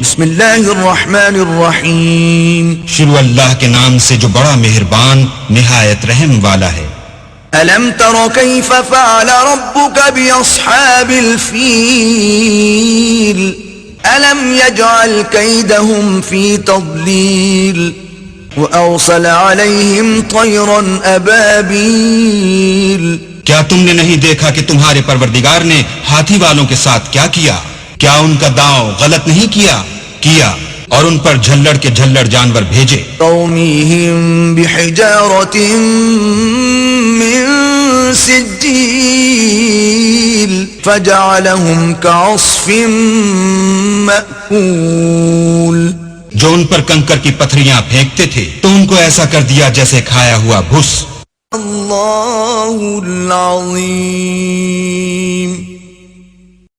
بسم اللہ الرحمن الرحیم شروع اللہ کے نام سے جو بڑا مہربان نہایت رحم والا ہے۔ ألم تر كيف فعل ربك بأصحاب الفيل ألم يجعل كيدهم في تضليل وأرسل عليهم طيرا أبابيل کیا تم نے نہیں دیکھا کہ تمہارے پروردگار نے ہاتھی والوں کے ساتھ کیا کیا؟ کیا ان کا داؤ غلط نہیں کیا اور ان پر جھلڑ کے جھلڑ جانور بھیجے۔ ترميهم بحجارة من سجيل فجعلهم كعصف مأكول جو ان پر کنکر کی پتھریاں پھینکتے تھے تو ان کو ایسا کر دیا جیسے کھایا ہوا بھس۔ اللہ العظیم